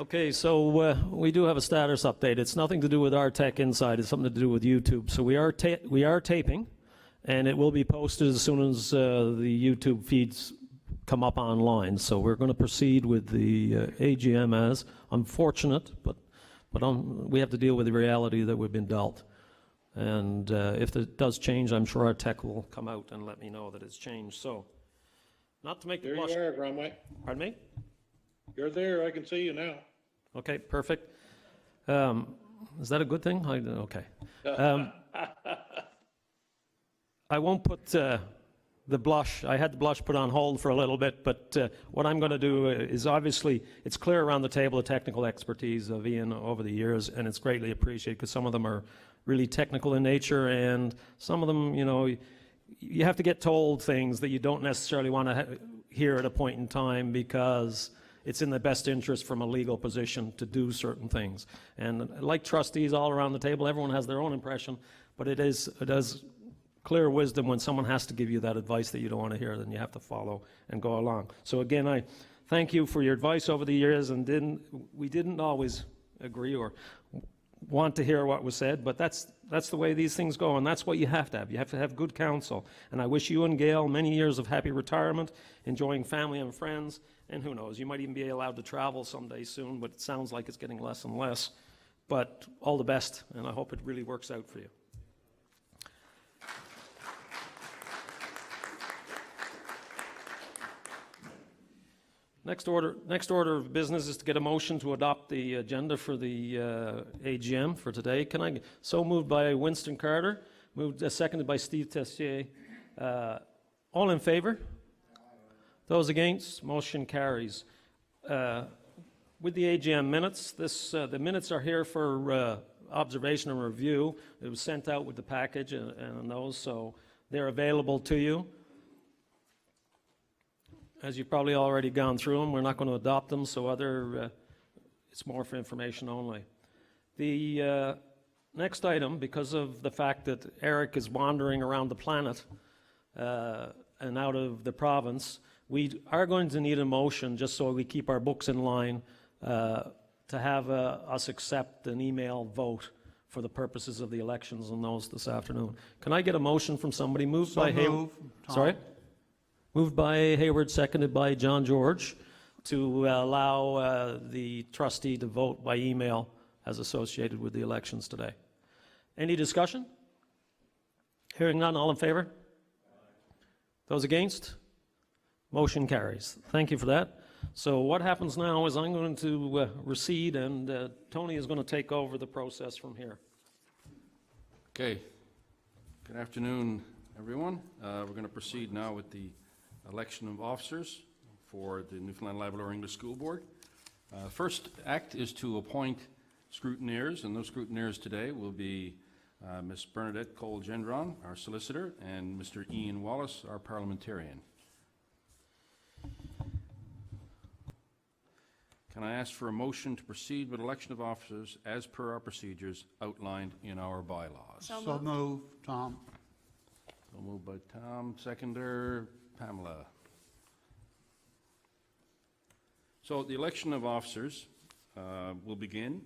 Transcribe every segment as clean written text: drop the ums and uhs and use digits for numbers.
Okay, so we do have a status update. It's nothing to do with our Tech Insight. It's something to do with YouTube. So we are taping, and it will be posted as soon as the YouTube feeds come up online. So we're going to proceed with the AGM as unfortunate, but we have to deal with the reality that we've been dealt. And if it does change, I'm sure our tech will come out and let me know that it's changed. So, not to make the blush. There you are, Gromway. Pardon me? You're there. I can see you now. Okay, perfect. Is that a good thing? Okay. I won't put the blush. I had the blush put on hold for a little bit, but what I'm going to do is obviously, it's clear around the table the technical expertise of Ian over the years, and it's greatly appreciated because some of them are really technical in nature, and some of them, you know, you have to get told things that you don't necessarily want to hear at a point in time because it's in the best interest from a legal position to do certain things. And like trustees all around the table, everyone has their own impression, but it is clear wisdom when someone has to give you that advice that you don't want to hear, then you have to follow and go along. So again, I thank you for your advice over the years, and we didn't always agree or want to hear what was said, but that's the way these things go, and that's what you have to have. You have to have good counsel. And I wish you and Gail many years of happy retirement, enjoying family and friends, and who knows, you might even be allowed to travel someday soon, but it sounds like it's getting less and less. But all the best, and I hope it really works out for you. Next order of business is to get a motion to adopt the agenda for the AGM for today. So moved by Winston Carter, seconded by Steve Tessier. All in favor? Those against? Motion carries. With the AGM minutes, the minutes are here for observation and review. It was sent out with the package and those, so they're available to you. As you've probably already gone through them, we're not going to adopt them, so it's more for information only. The next item, because of the fact that Eric is wandering around the planet and out of the province, we are going to need a motion, just so we keep our books in line, to have us accept an email vote for the purposes of the elections and those this afternoon. Can I get a motion from somebody? Moved by Hayward. Sorry? Moved by Hayward, seconded by John George, to allow the trustee to vote by email as associated with the elections today. Any discussion? Hearing none, all in favor? Those against? Motion carries. Thank you for that. So what happens now is I'm going to recede, and Tony is going to take over the process from here. Okay. Good afternoon, everyone. We're going to proceed now with the election of officers for the Newfoundland Labrador English School Board. First act is to appoint scrutineers, and those scrutineers today will be Ms. Bernadette Cole-Gendron, our solicitor, and Mr. Ian Wallace, our parliamentarian. Can I ask for a motion to proceed with election of officers as per our procedures outlined in our bylaws? So moved, Tom. So moved by Tom, seconder Pamela. So the election of officers will begin,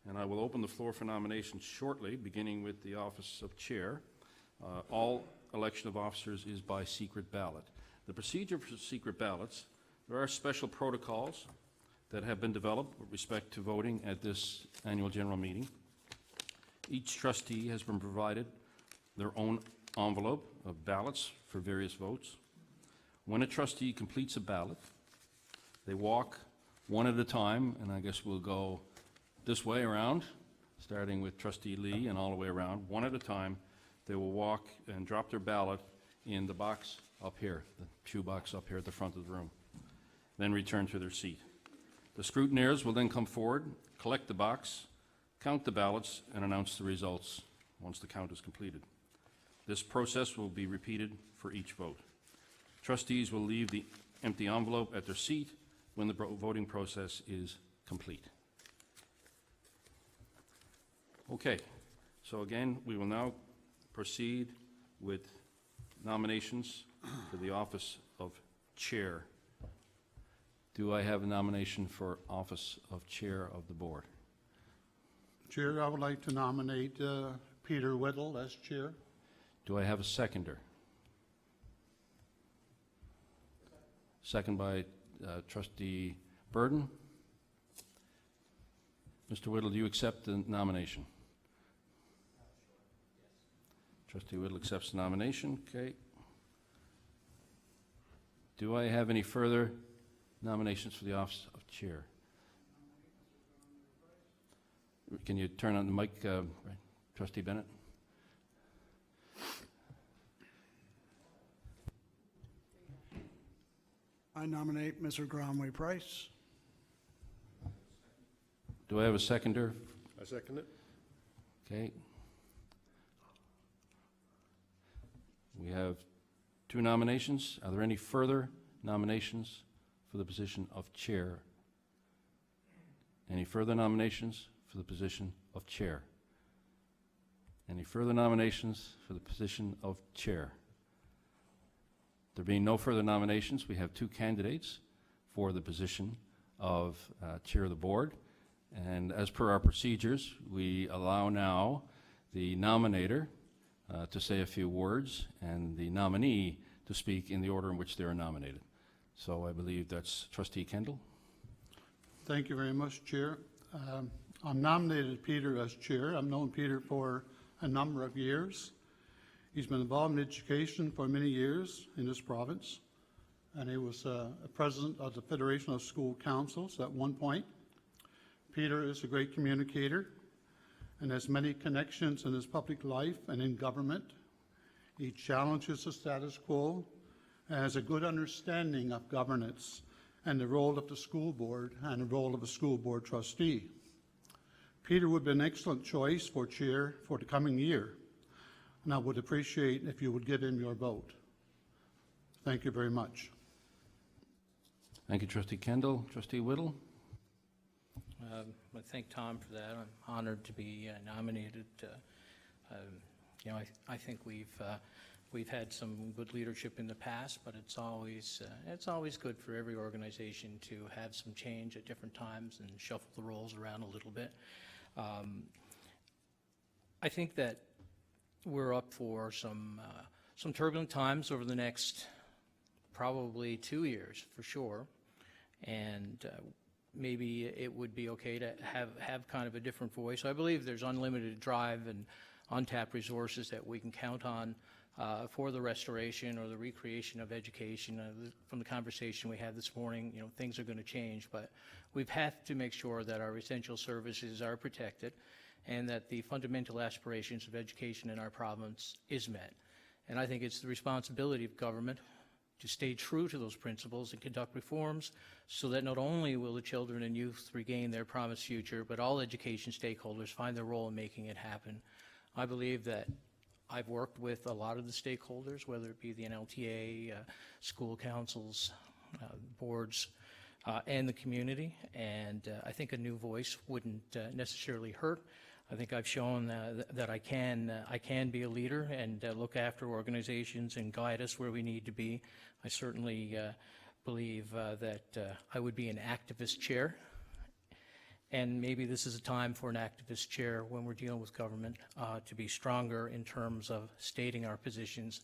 and I will open the floor for nominations shortly, beginning with the office of chair. All election of officers is by secret ballot. The procedure for secret ballots, there are special protocols that have been developed with respect to voting at this annual general meeting. Each trustee has been provided their own envelope of ballots for various votes. When a trustee completes a ballot, they walk one at a time, and I guess we'll go this way around, starting with Trustee Lee and all the way around. One at a time, they will walk and drop their ballot in the box up here, the shoe box up here at the front of the room, then return to their seat. The scrutineers will then come forward, collect the box, count the ballots, and announce the results once the count is completed. This process will be repeated for each vote. Trustees will leave the empty envelope at their seat when the voting process is complete. Okay, so again, we will now proceed with nominations for the office of chair. Do I have a nomination for office of chair of the board? Chair, I would like to nominate Peter Whittle as chair. Do I have a seconder? Second by trustee Burden. Mr. Whittle, do you accept the nomination? Trustee Whittle accepts the nomination. Okay. Do I have any further nominations for the office of chair? Can you turn on the mic, Trustee Bennett? I nominate Mr. Gromway Price. Do I have a seconder? I second it. Okay. We have 2 nominations. Are there any further nominations for the position of chair? Any further nominations for the position of chair? Any further nominations for the position of chair? There being no further nominations, we have 2 candidates for the position of chair of the board. And as per our procedures, we allow now the nominator to say a few words and the nominee to speak in the order in which they are nominated. So I believe that's Trustee Kendall. Thank you very much, Chair. I'm nominated Peter as chair. I've known Peter for a number of years. He's been involved in education for many years in this province, and he was a president of the Federation of School Councils at one point. Peter is a great communicator and has many connections in his public life and in government. He challenges the status quo and has a good understanding of governance and the role of the school board and the role of a school board trustee. Peter would be an excellent choice for chair for the coming year, and I would appreciate if you would give him your vote. Thank you very much. Thank you, Trustee Kendall. Trustee Whittle? I thank Tom for that. I'm honored to be nominated. You know, I think we've had some good leadership in the past, but it's always good for every organization to have some change at different times and shuffle the roles around a little bit. I think that we're up for some turbulent times over the next probably 2 years for sure, and maybe it would be okay to have kind of a different voice. I believe there's unlimited drive and untapped resources that we can count on for the restoration or the recreation of education. From the conversation we had this morning, you know, things are going to change, but we've had to make sure that our essential services are protected and that the fundamental aspirations of education in our province is met. And I think it's the responsibility of government to stay true to those principles and conduct reforms so that not only will the children and youth regain their promised future, but all education stakeholders find their role in making it happen. I believe that I've worked with a lot of the stakeholders, whether it be the NLTA, school councils, boards, and the community, and I think a new voice wouldn't necessarily hurt. I think I've shown that I can be a leader and look after organizations and guide us where we need to be. I certainly believe that I would be an activist chair, and maybe this is a time for an activist chair when we're dealing with government to be stronger in terms of stating our positions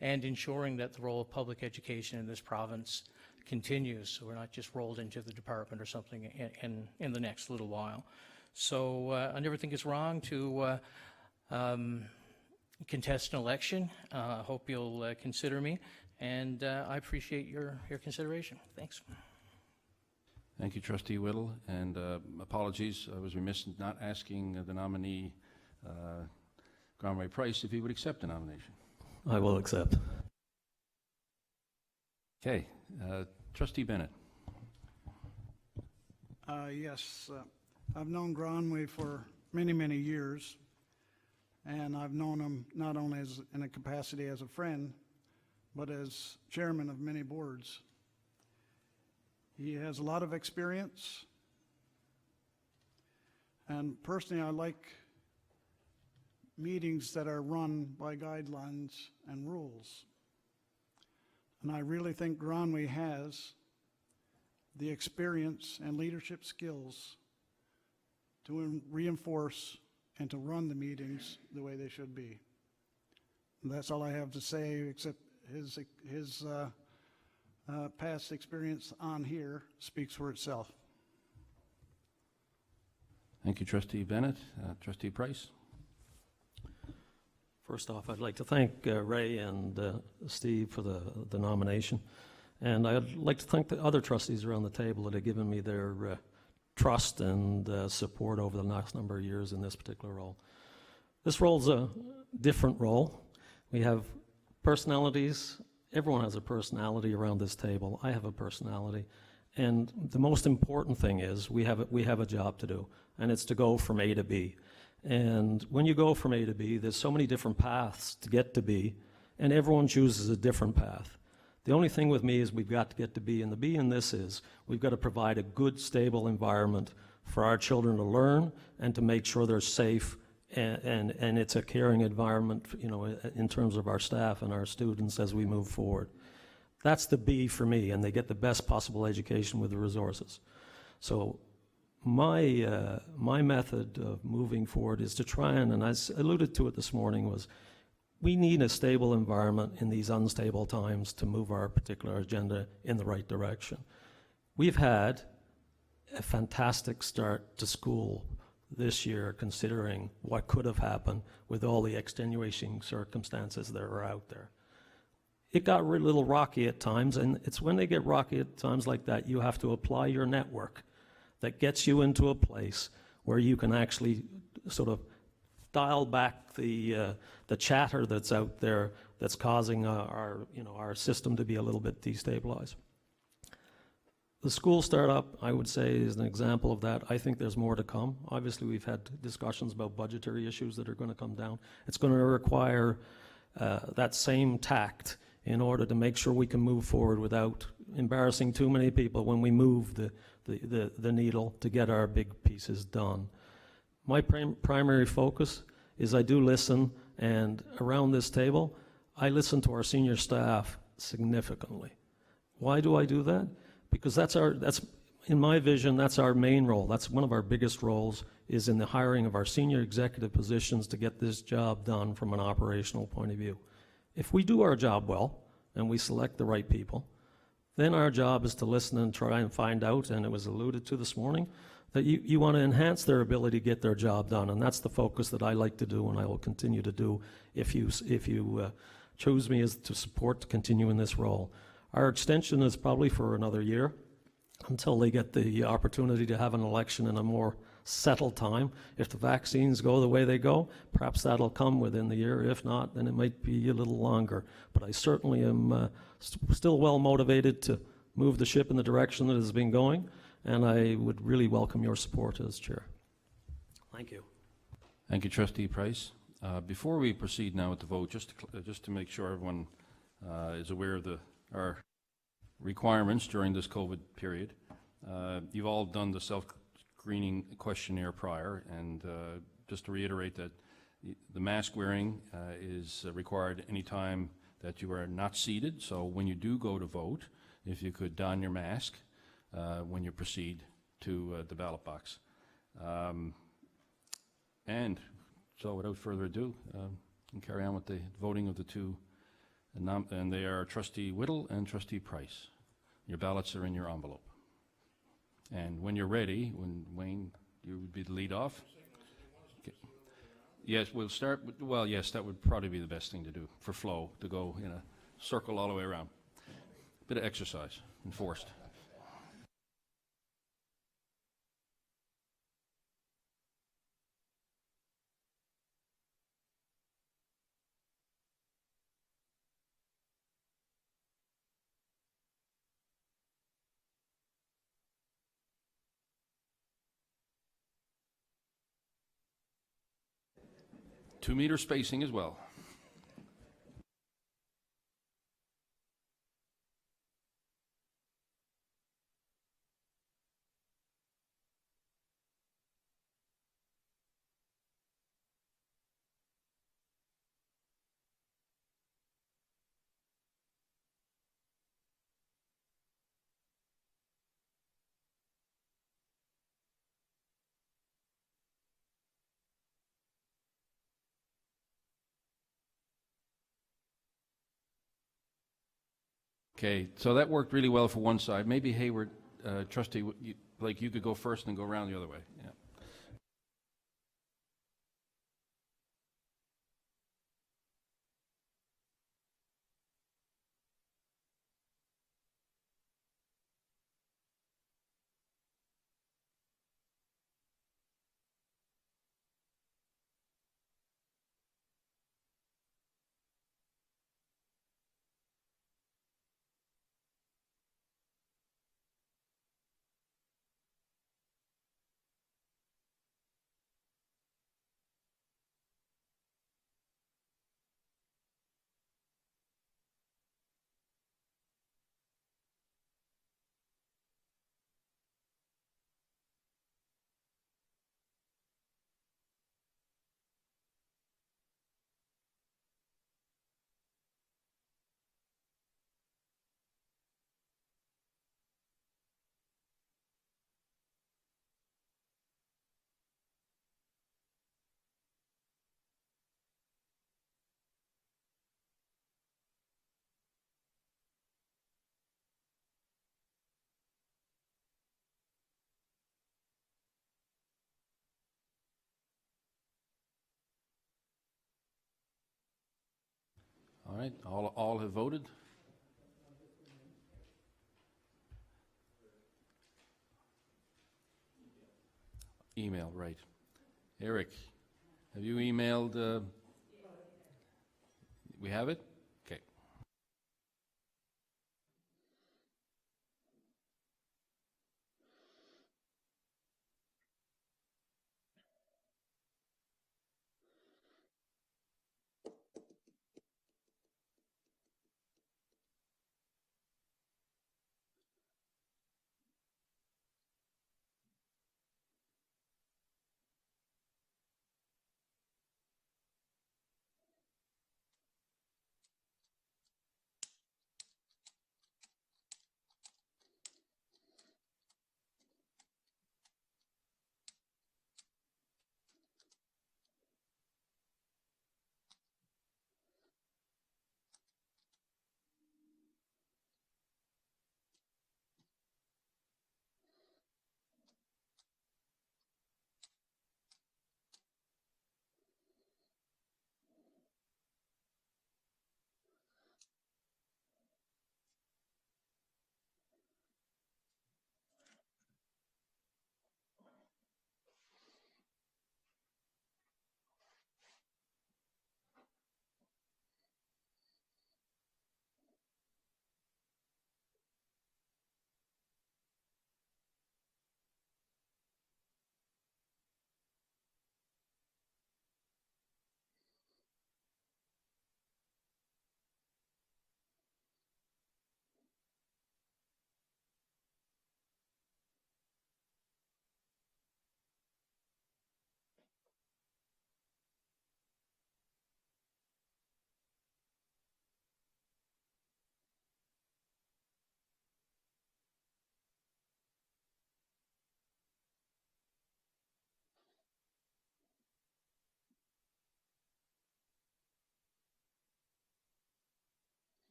and ensuring that the role of public education in this province continues, so we're not just rolled into the department or something in the next little while. So I never think it's wrong to contest an election. I hope you'll consider me, and I appreciate your consideration. Thanks. Thank you, Trustee Whittle, and apologies, I was remiss in not asking the nominee, Gromway Price, if he would accept the nomination. I will accept. Okay, Trustee Bennett. Yes, I've known Gromway for many, many years, and I've known him not only in a capacity as a friend, but as chairman of many boards. He has a lot of experience, and personally I like meetings that are run by guidelines and rules. And I really think Gromway has the experience and leadership skills to reinforce and to run the meetings the way they should be. That's all I have to say, except his past experience on here speaks for itself. Thank you, Trustee Bennett. Trustee Price? First off, I'd like to thank Ray and Steve for the nomination. And I'd like to thank the other trustees around the table that have given me their trust and support over the last number of years in this particular role. This role's a different role. We have personalities. Everyone has a personality around this table. I have a personality. And the most important thing is we have a job to do, and it's to go from A to B. And when you go from A to B, there's so many different paths to get to B, and everyone chooses a different path. The only thing with me is we've got to get to B, and the B in this is we've got to provide a good, stable environment for our children to learn and to make sure they're safe, and it's a caring environment, you know, in terms of our staff and our students as we move forward. That's the B for me, and they get the best possible education with the resources. So my method of moving forward is to try and I alluded to it this morning, was we need a stable environment in these unstable times to move our particular agenda in the right direction. We've had a fantastic start to school this year, considering what could have happened with all the extenuating circumstances that are out there. It got a little rocky at times, and it's when they get rocky at times like that, you have to apply your network that gets you into a place where you can actually sort of dial back the chatter that's out there that's causing our system to be a little bit destabilized. The school startup, I would say, is an example of that. I think there's more to come. Obviously, we've had discussions about budgetary issues that are going to come down. It's going to require that same tact in order to make sure we can move forward without embarrassing too many people when we move the needle to get our big pieces done. My primary focus is I do listen, and around this table, I listen to our senior staff significantly. Why do I do that? Because that's in my vision, that's our main role. That's one of our biggest roles, is in the hiring of our senior executive positions to get this job done from an operational point of view. If we do our job well, and we select the right people, then our job is to listen and try and find out, and it was alluded to this morning, that you want to enhance their ability to get their job done, and that's the focus that I like to do, and I will continue to do if you choose me as to support to continue in this role. Our extension is probably for another year until they get the opportunity to have an election in a more settled time. If the vaccines go the way they go, perhaps that'll come within the year. If not, then it might be a little longer. But I certainly am still well motivated to move the ship in the direction that it has been going, and I would really welcome your support as chair. Thank you. Thank you, Trustee Price. Before we proceed now with the vote, just to make sure everyone is aware of our requirements during this COVID period, you've all done the self-screening questionnaire prior, and just to reiterate that the mask wearing is required any time that you are not seated. So when you do go to vote, if you could don your mask when you proceed to the ballot box. And so without further ado, we'll carry on with the voting of the two, and they are Trustee Whittle and Trustee Price. Your ballots are in your envelope. And when you're ready, when Wayne, you would be the lead off. Okay. Yes, we'll start with, well, yes, that would probably be the best thing to do for flow, to go in a circle all the way around. Bit of exercise, enforced. Two-meter spacing as well. Okay, so that worked really well for one side. Maybe Hayward, trustee, you could go first and go around the other way. Yeah. All right, all have voted? Email, right. Eric, have you emailed? We have it? Okay.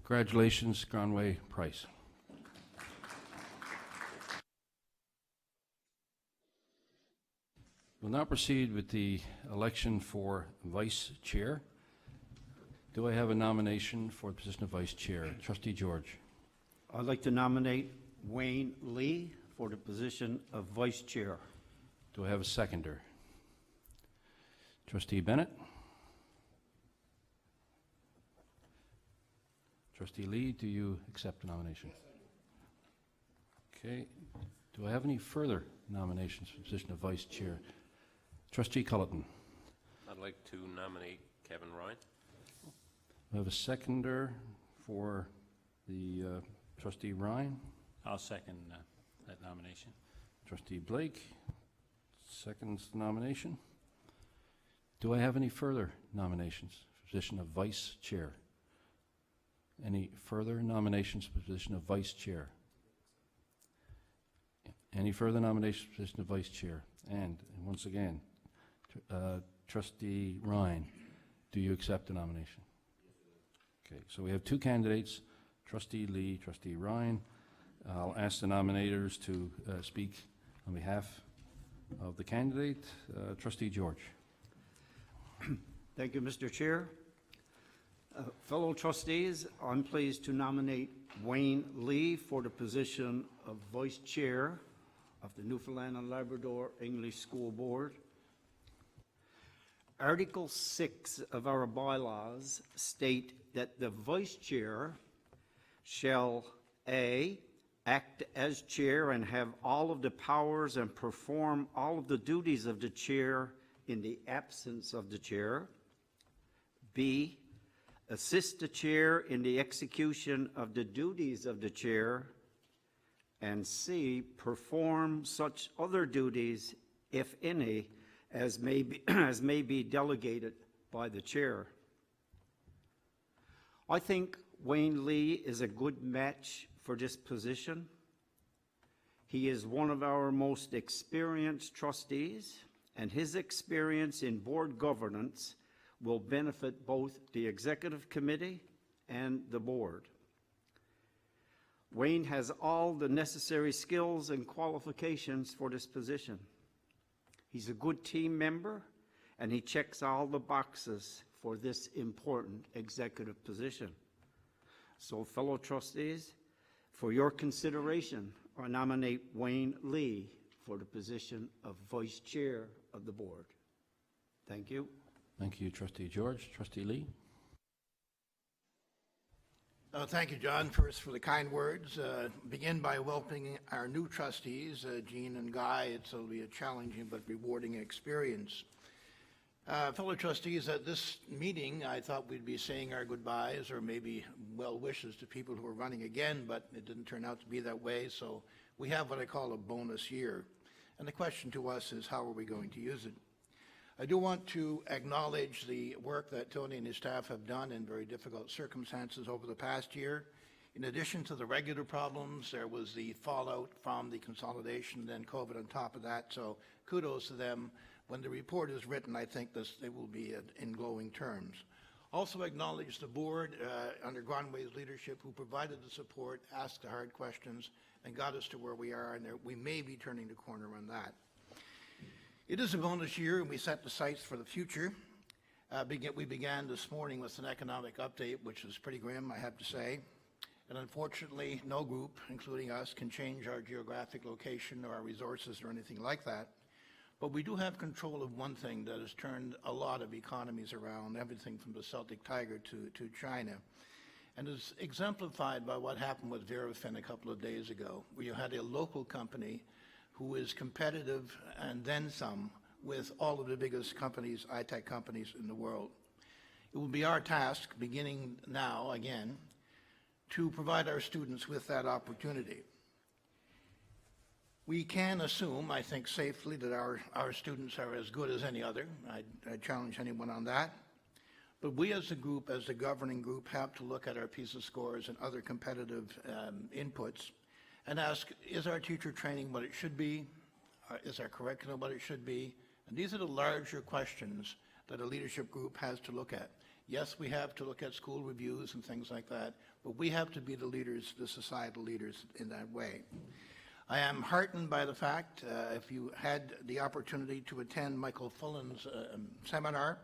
Congratulations, Granway Price. We'll now proceed with the election for Vice Chair. Do I have a nomination for the position of Vice Chair? Trustee George. I'd like to nominate Wayne Lee for the position of Vice Chair. Do I have a seconder? Trustee Bennett. Trustee Lee, do you accept the nomination? Okay. Do I have any further nominations for the position of Vice Chair? Trustee Culleton. I'd like to nominate Kevin Ryan. I have a seconder for the Trustee Ryan. I'll second that nomination. Trustee Blake seconds the nomination. Do I have any further nominations for the position of Vice Chair? Any further nominations for the position of Vice Chair? Any further nominations for the position of Vice Chair? And once again, Trustee Ryan, do you accept the nomination? Okay, so we have two candidates, Trustee Lee, Trustee Ryan. I'll ask the nominators to speak on behalf of the candidate. Trustee George. Thank you, Mr. Chair. Fellow trustees, I'm pleased to nominate Wayne Lee for the position of Vice Chair of the Newfoundland and Labrador English School Board. Article 6 of our bylaws state that the Vice Chair shall A, act as chair and have all of the powers and perform all of the duties of the chair in the absence of the chair. B, assist the chair in the execution of the duties of the chair. And C, perform such other duties, if any, as may be delegated by the chair. I think Wayne Lee is a good match for this position. He is one of our most experienced trustees, and his experience in board governance will benefit both the executive committee and the board. Wayne has all the necessary skills and qualifications for this position. He's a good team member, and he checks all the boxes for this important executive position. So, fellow trustees, for your consideration, I nominate Wayne Lee for the position of Vice Chair of the Board. Thank you. Thank you, Trustee George. Trustee Lee. Thank you, John, first for the kind words. Begin by welcoming our new trustees, Jean and Guy. It'll be a challenging but rewarding experience. Fellow trustees, at this meeting, I thought we'd be saying our goodbyes or maybe well wishes to people who are running again, but it didn't turn out to be that way, so we have what I call a bonus year. And the question to us is, how are we going to use it? I do want to acknowledge the work that Tony and his staff have done in very difficult circumstances over the past year. In addition to the regular problems, there was the fallout from the consolidation, then COVID on top of that, so kudos to them. When the report is written, I think it will be in glowing terms. Also acknowledge the board under Granway's leadership who provided the support, asked the hard questions, and got us to where we are, and we may be turning the corner on that. It is a bonus year, and we set the sights for the future. We began this morning with an economic update, which is pretty grim, I have to say. And unfortunately, no group, including us, can change our geographic location or our resources or anything like that. But we do have control of one thing that has turned a lot of economies around, everything from the Celtic Tiger to China. And is exemplified by what happened with Verafin a couple of days ago, where you had a local company who is competitive and then some with all of the biggest companies, high-tech companies in the world. It will be our task, beginning now again, to provide our students with that opportunity. We can assume, I think safely, that our students are as good as any other. I challenge anyone on that. But we as a group, as the governing group, have to look at our PISA scores and other competitive inputs and ask, is our teacher training what it should be? Is our curriculum what it should be? And these are the larger questions that a leadership group has to look at. Yes, we have to look at school reviews and things like that, but we have to be the leaders, the societal leaders in that way. I am heartened by the fact, if you had the opportunity to attend Michael Fullen's seminar,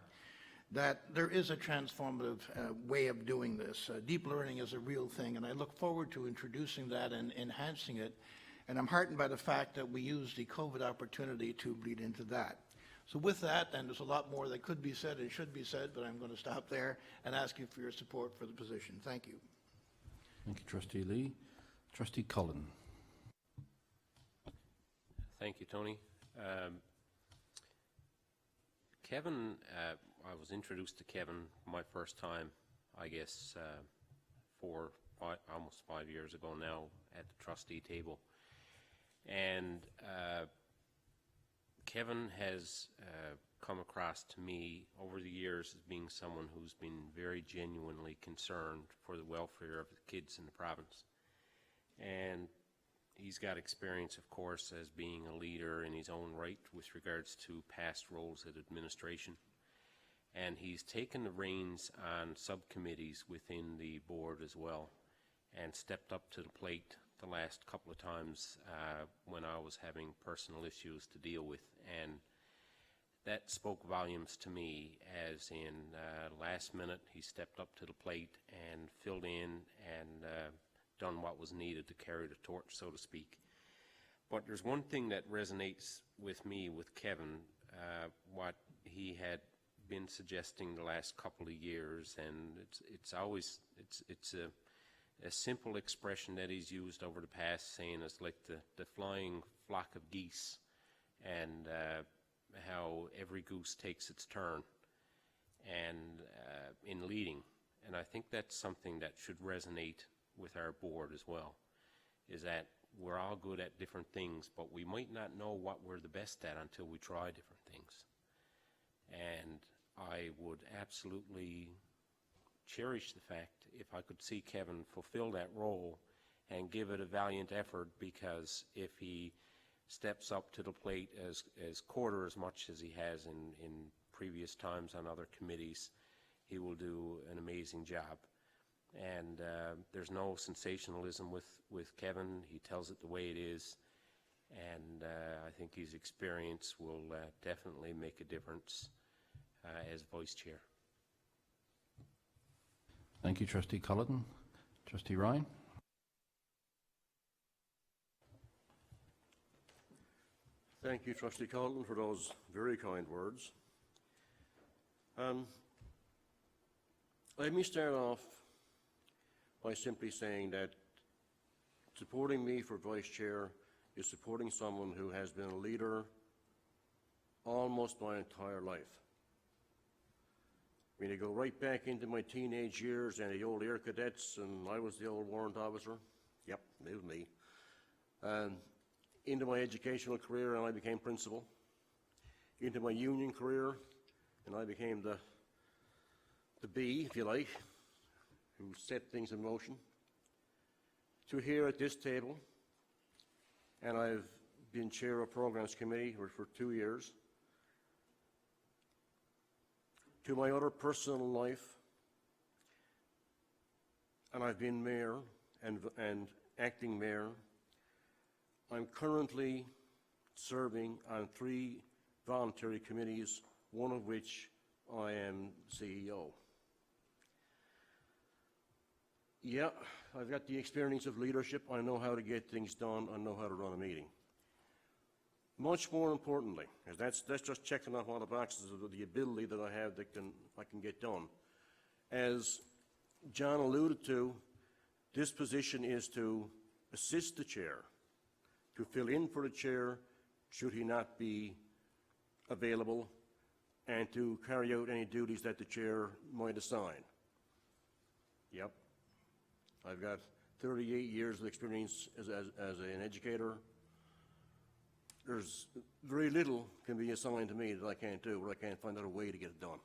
that there is a transformative way of doing this. Deep learning is a real thing, and I look forward to introducing that and enhancing it. And I'm heartened by the fact that we used the COVID opportunity to lead into that. So with that, and there's a lot more that could be said and should be said, but I'm going to stop there and ask you for your support for the position. Thank you. Thank you, Trustee Lee. Trustee Cullen. Thank you, Tony. Kevin, I was introduced to Kevin my first time, I guess, almost 5 years ago now at the trustee table. And Kevin has come across to me over the years as being someone who's been very genuinely concerned for the welfare of the kids in the province. And he's got experience, of course, as being a leader in his own right with regards to past roles at administration. And he's taken the reins on subcommittees within the board as well and stepped up to the plate the last couple of times when I was having personal issues to deal with. And that spoke volumes to me, as in last minute he stepped up to the plate and filled in and done what was needed to carry the torch, so to speak. But there's one thing that resonates with me with Kevin, what he had been suggesting the last couple of years, and it's a simple expression that he's used over the past, saying it's like the flying flock of geese, and how every goose takes its turn and in leading. And I think that's something that should resonate with our board as well, is that we're all good at different things, but we might not know what we're the best at until we try different things. And I would absolutely cherish the fact if I could see Kevin fulfill that role and give it a valiant effort, because if he steps up to the plate as quarter as much as he has in previous times on other committees, he will do an amazing job. And there's no sensationalism with Kevin. He tells it the way it is, and I think his experience will definitely make a difference as vice chair. Thank you, Trustee Cullen. Trustee Ryan. Thank you, Trustee Cullen, for those very kind words. Let me start off by simply saying that supporting me for vice chair is supporting someone who has been a leader almost my entire life. I mean, I go right back into my teenage years and the old air cadets, and I was the old warrant officer. Yep, it was me. Into my educational career, and I became principal. Into my union career, and I became the bee, if you like, who set things in motion. To here at this table, and I've been chair of Programs Committee for 2 years. To my other personal life, and I've been mayor and acting mayor. I'm currently serving on 3 voluntary committees, one of which I am CEO. Yeah, I've got the experience of leadership. I know how to get things done. I know how to run a meeting. Much more importantly, as that's just checking off all the boxes of the ability that I have that I can get done. As John alluded to, this position is to assist the chair, to fill in for the chair should he not be available, and to carry out any duties that the chair might assign. Yep. I've got 38 years of experience as an educator. There's very little can be assigned to me that I can't do, or I can't find out a way to get it done.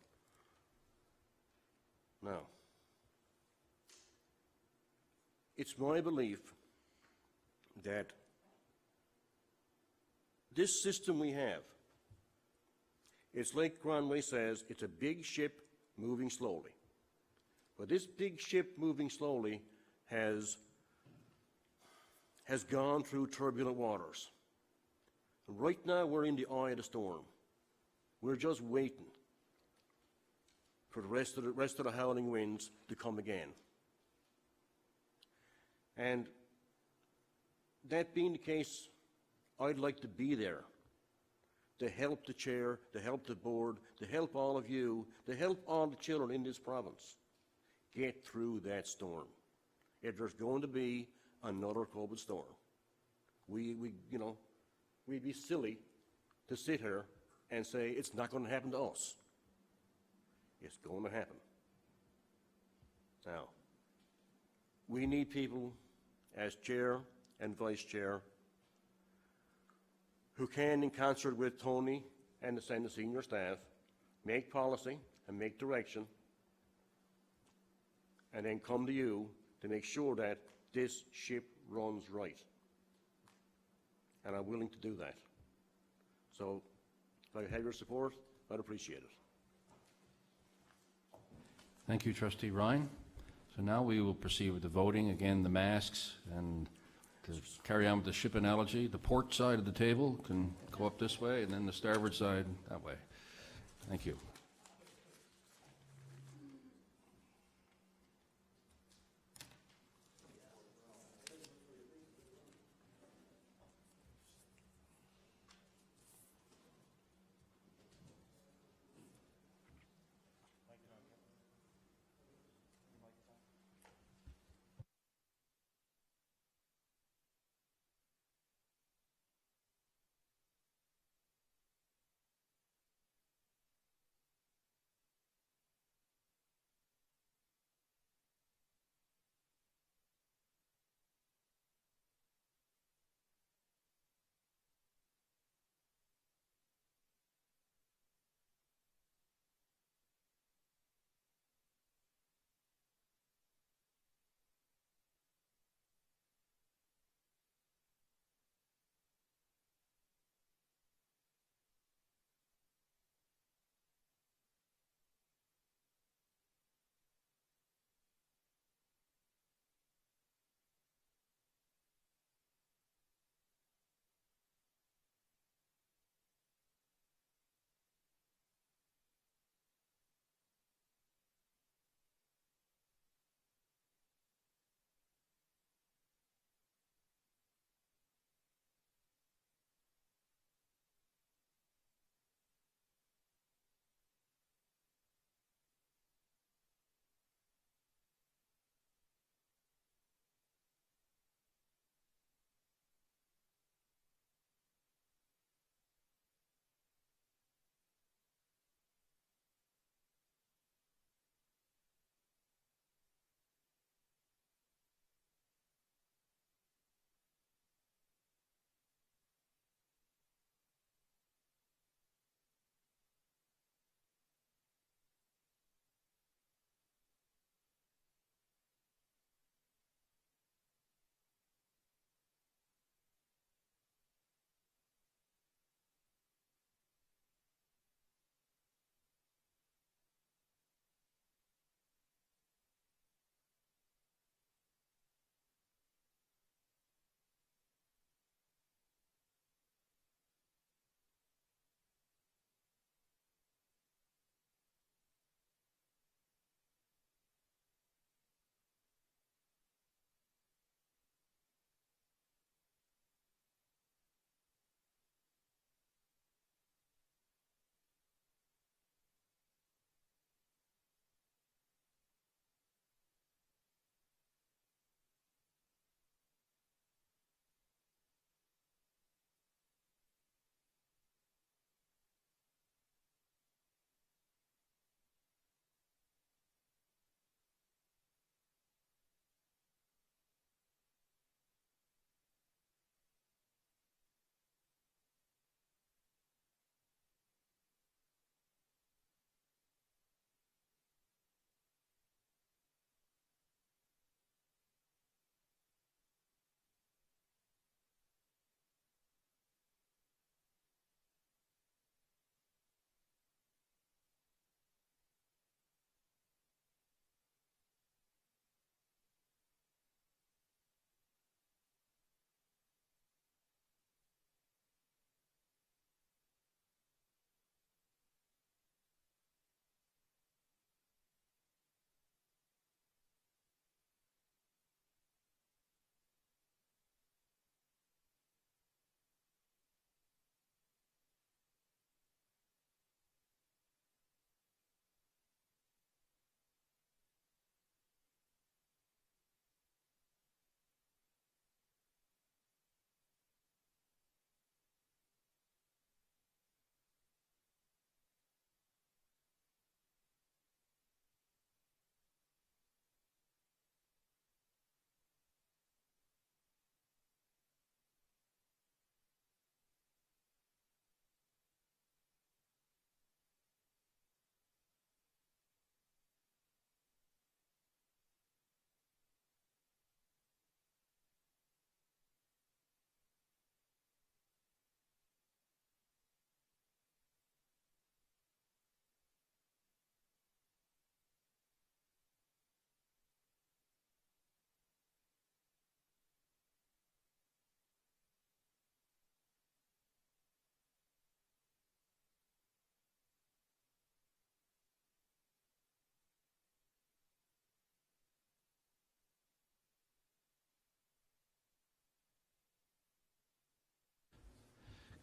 Now, it's my belief that this system we have, it's like Granway says, it's a big ship moving slowly. But this big ship moving slowly has gone through turbulent waters. Right now, we're in the eye of the storm. We're just waiting for the rest of the howling winds to come again. And that being the case, I'd like to be there to help the chair, to help the board, to help all of you, to help all the children in this province get through that storm. If there's going to be another COVID storm, we'd be silly to sit here and say it's not going to happen to us. It's going to happen. Now, we need people as chair and vice chair who can, in concert with Tony and the senior staff, make policy and make direction, and then come to you to make sure that this ship runs right. And I'm willing to do that. So if I have your support, I'd appreciate it. Thank you, Trustee Ryan. So now we will proceed with the voting. Again, the masks, and to carry on with the ship analogy, the port side of the table can go up this way, and then the starboard side that way. Thank you.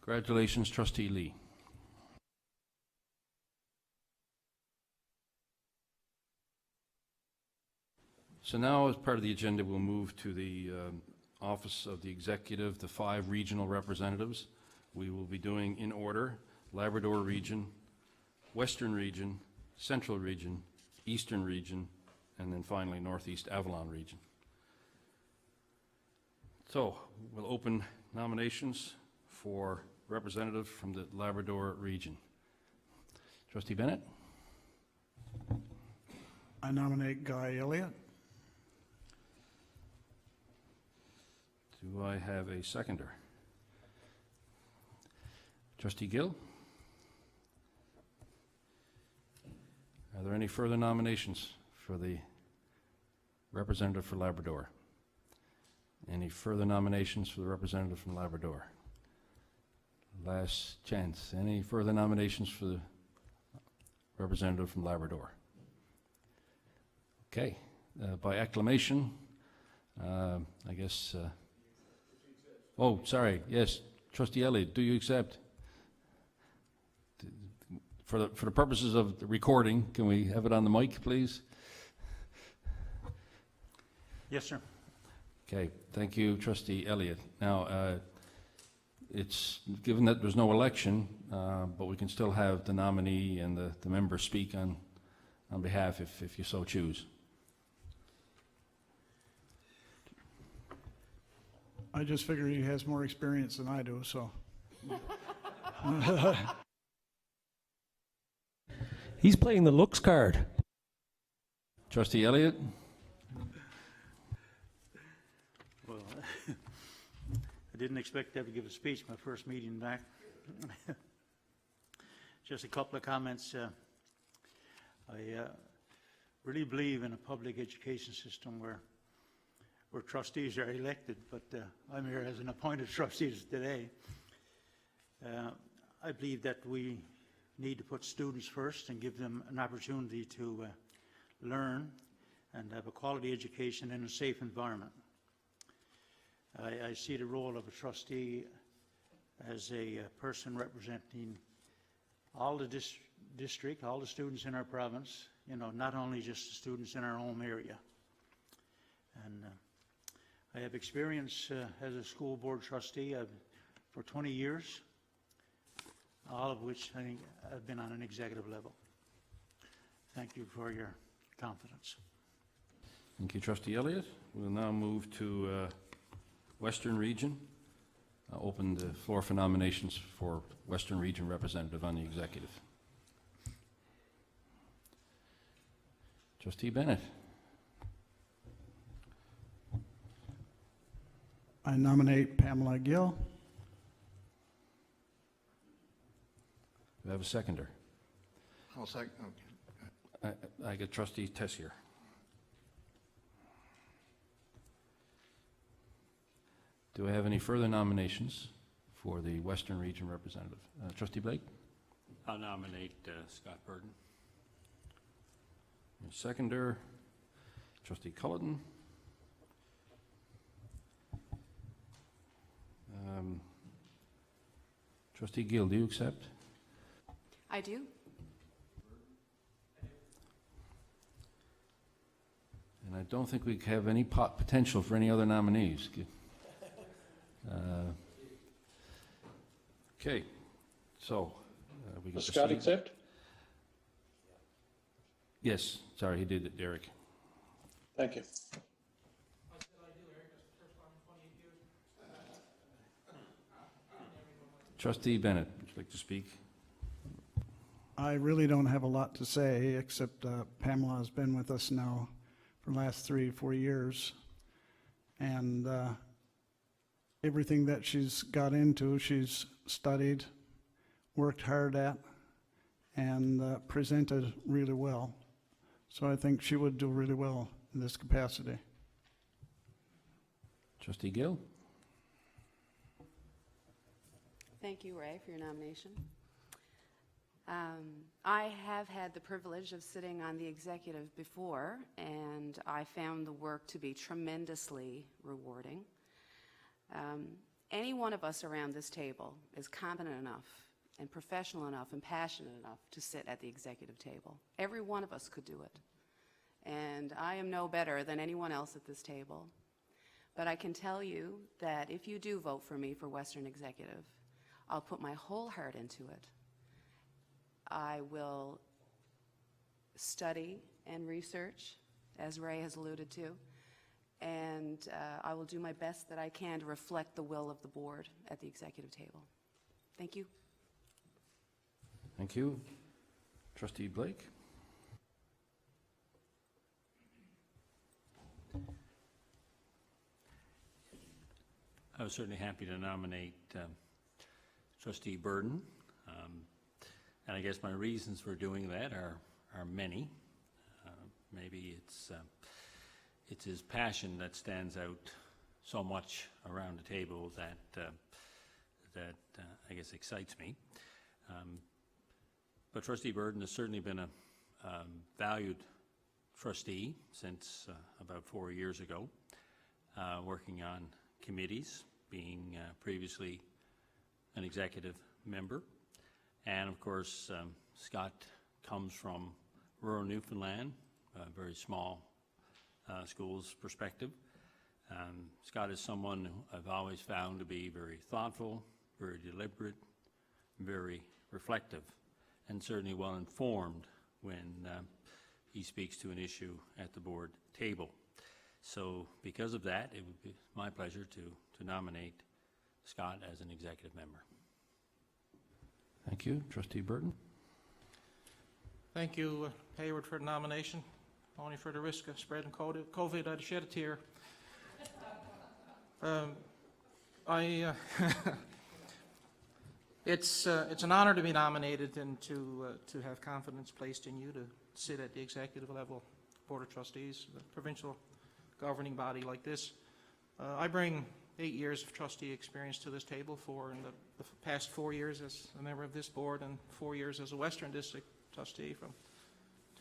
Congratulations, Trustee Lee. So now, as part of the agenda, we'll move to the Office of the Executive, the 5 regional representatives. We will be doing in order: Labrador Region, Western Region, Central Region, Eastern Region, and then finally Northeast Avalon Region. So we'll open nominations for representative from the Labrador Region. Trustee Bennett? I nominate Guy Elliott. Do I have a seconder? Trustee Gill? Are there any further nominations for the representative for Labrador? Any further nominations for the representative from Labrador? Last chance. Any further nominations for the representative from Labrador? Okay. By acclamation, I guess... oh, sorry. Yes. Trustee Elliott, do you accept? For the purposes of the recording, can we have it on the mic, please? Yes, sir. Okay, thank you, Trustee Elliott. Now, it's given that there's no election, but we can still have the nominee and the member speak on behalf if you so choose. I just figure he has more experience than I do, so. He's playing the looks card. Trustee Elliott? Well, I didn't expect to have to give a speech my first meeting back. Just a couple of comments. I really believe in a public education system where trustees are elected, but I'm here as an appointed trustee today. I believe that we need to put students first and give them an opportunity to learn and have a quality education in a safe environment. I see the role of a trustee as a person representing all the district, all the students in our province, you know, not only just the students in our home area. And I have experience as a school board trustee for 20 years, all of which I think have been on an executive level. Thank you for your confidence. Thank you, Trustee Elliott. We'll now move to Western Region. I'll open the floor for nominations for Western Region representative on the executive. Trustee Bennett. I nominate Pamela Gill. Do I have a seconder? I'll second. Okay. I get Trustee Tessier. Do I have any further nominations for the Western Region representative? Trustee Blake? I'll nominate Scott Burden. Your seconder, Trustee Culleton. Trustee Gill, do you accept? I do. And I don't think we have any potential for any other nominees. Okay, so we can Does Scott proceed. accept? Yes, sorry, he did it, Derek. Thank you. Trustee Bennett, would you like to speak? I really don't have a lot to say, except Pamela has been with us now for the last 3-4 years. And everything that she's got into, she's studied, worked hard at, and presented really well. So I think she would do really well in this capacity. Trustee Gill? Thank you, Ray, for your nomination. I have had the privilege of sitting on the executive before, and I found the work to be tremendously rewarding. any one of us around this table is competent enough and professional enough and passionate enough to sit at the executive table. Every one of us could do it. And I am no better than anyone else at this table. But I can tell you that if you do vote for me for Western Executive, I'll put my whole heart into it. I will study and research, as Ray has alluded to, and I will do my best that I can to reflect the will of the board at the executive table. Thank you. Thank you. Trustee Blake? I was certainly happy to nominate Trustee Burden. And I guess my reasons for doing that are many. Maybe it's his passion that stands out so much around the table that I guess excites me. But Trustee Burden has certainly been a valued trustee since about 4 years ago, working on committees, being previously an executive member. And of course, Scott comes from rural Newfoundland, a very small schools perspective. Scott is someone who I've always found to be very thoughtful, very deliberate, very reflective, and certainly well informed when he speaks to an issue at the board table. So because of that, it would be my pleasure to nominate Scott as an executive member. Thank you. Trustee Burton? Thank you, Hayward, for the nomination. Only for the risk of spreading COVID, I'd shed a tear. It's an honor to be nominated and to have confidence placed in you to sit at the executive level Board of Trustees, the provincial governing body like this. I bring 8 years of trustee experience to this table, in the past 4 years as a member of this board and 4 years as a Western District trustee from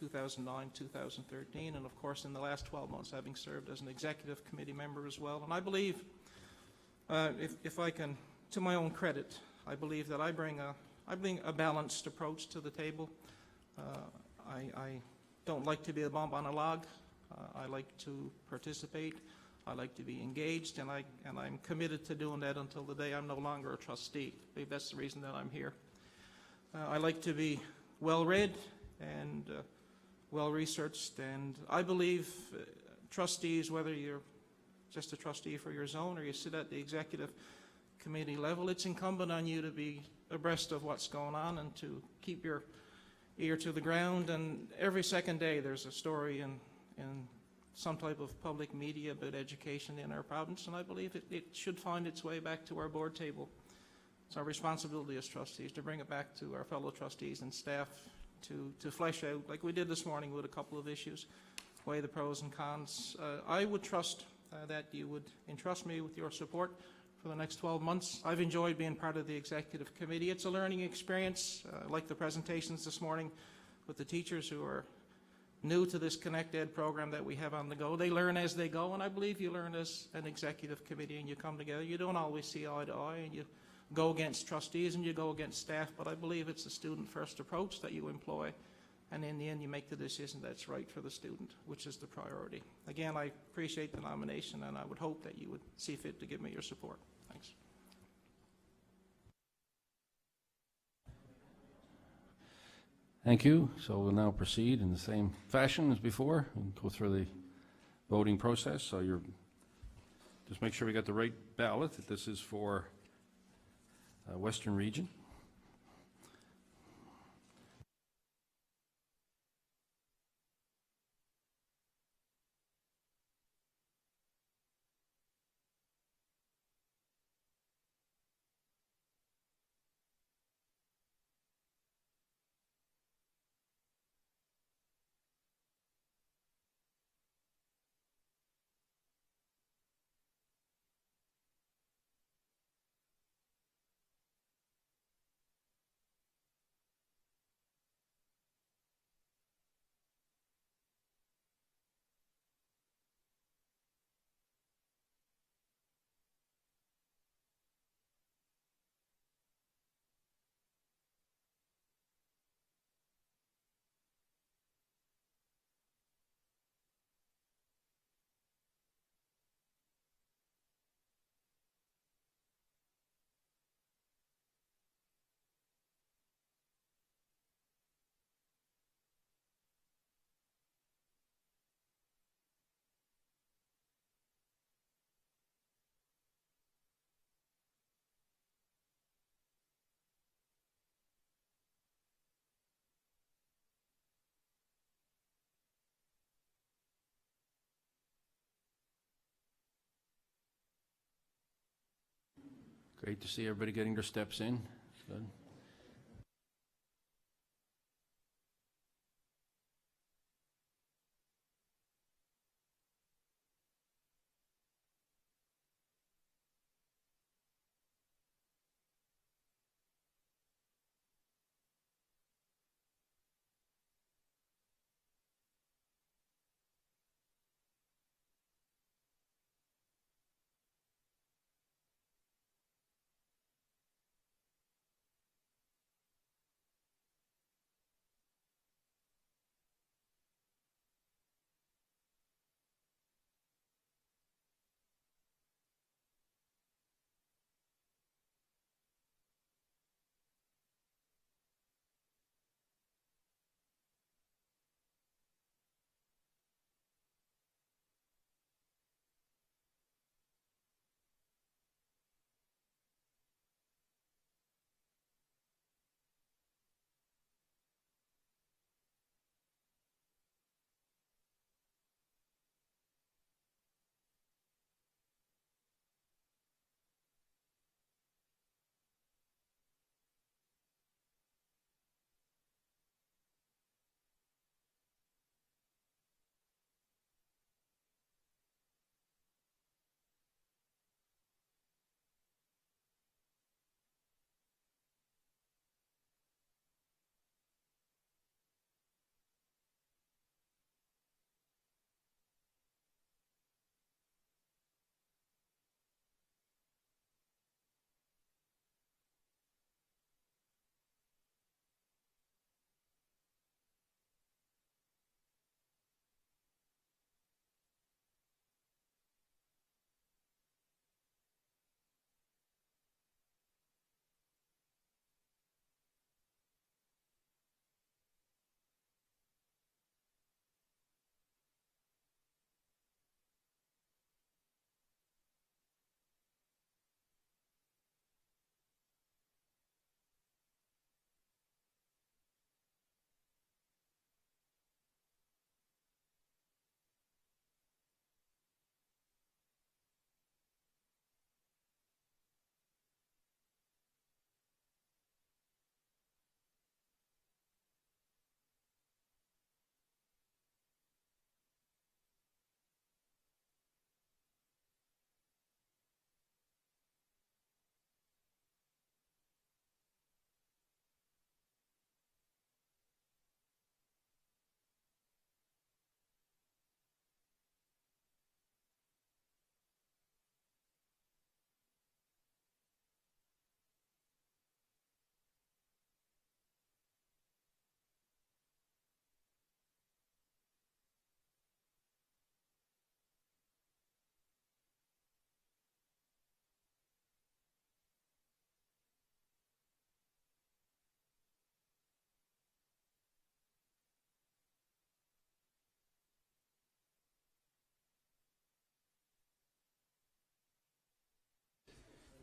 2009 2013, and of course in the last 12 months having served as an executive committee member as well. And I believe, if I can, to my own credit, I believe that I bring a balanced approach to the table. I don't like to be a bump on a log. I like to participate. I like to be engaged, and I'm committed to doing that until the day I'm no longer a trustee. I believe that's the reason that I'm here. I like to be well-read and well-researched, and I believe trustees, whether you're just a trustee for your zone or you sit at the executive committee level, it's incumbent on you to be abreast of what's going on and to keep your ear to the ground. And every second day there's a story in some type of public media about education in our province, and I believe it should find its way back to our board table. It's our responsibility as trustees to bring it back to our fellow trustees and staff to flesh out, like we did this morning with a couple of issues, weigh the pros and cons. I would trust that you would entrust me with your support for the next 12 months. I've enjoyed being part of the executive committee. It's a learning experience, like the presentations this morning with the teachers who are new to this Connect Ed program that we have on the go. They learn as they go, and I believe you learn as an executive committee and you come together. You don't always see eye to eye, and you go against trustees and you go against staff, but I believe it's a student-first approach that you employ, and in the end you make the decision that's right for the student, which is the priority. Again, I appreciate the nomination, and I would hope that you would see fit to give me your support. Thanks. Thank you. So we'll now proceed in the same fashion as before and go through the voting process. So just make sure we got the right ballot. This is for Western Region. Great to see everybody getting their steps in. Good.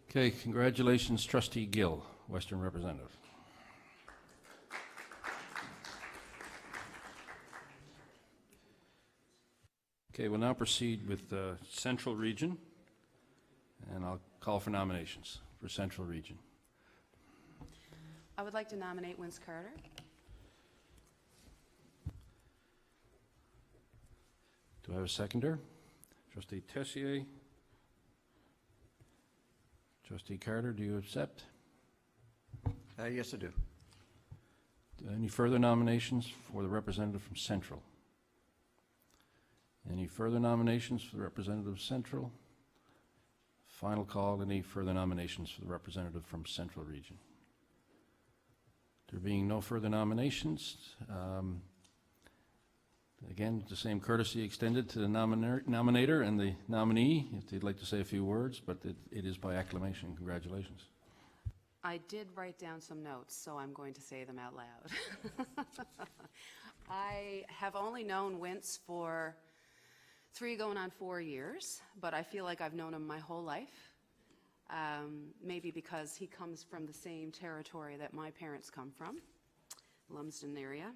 Okay, congratulations, Trustee Gill, Western Representative. Okay, we'll now proceed with the Central Region, and I'll call for nominations for Central Region. I would like to nominate Vince Carter. Do I have a seconder? Trustee Tessier. Trustee Carter, do you accept? Yes, I do. Any further nominations for the representative from Central? Any further nominations for the representative of Central? Final call, any further nominations for the representative from Central Region? There being no further nominations, again, the same courtesy extended to the nominator and the nominee, if they'd like to say a few words, but it is by acclamation. Congratulations. I did write down some notes, so I'm going to say them out loud. I have only known Vince for 3 going on 4 years, but I feel like I've known him my whole life. Maybe because he comes from the same territory that my parents come from, Lumsden area.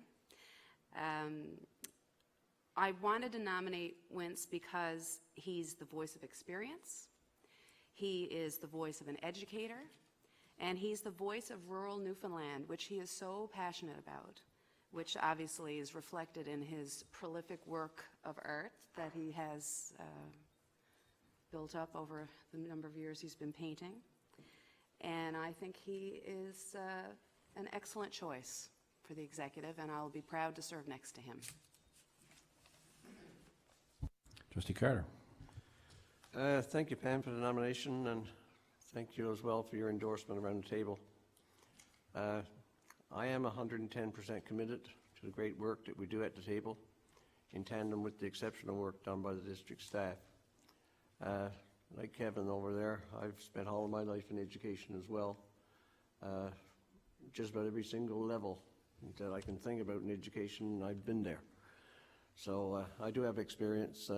I wanted to nominate Vince because he's the voice of experience. He is the voice of an educator, and he's the voice of rural Newfoundland, which he is so passionate about, which obviously is reflected in his prolific work of art that he has built up over the number of years he's been painting. And I think he is an excellent choice for the executive, and I'll be proud to serve next to him. Trustee Carter. Thank you, Pam, for the nomination, and thank you as well for your endorsement around the table. I am 110% committed to the great work that we do at the table, in tandem with the exceptional work done by the district staff. Like Kevin over there, I've spent all of my life in education as well. Just about every single level that I can think about in education, I've been there. So I do have experience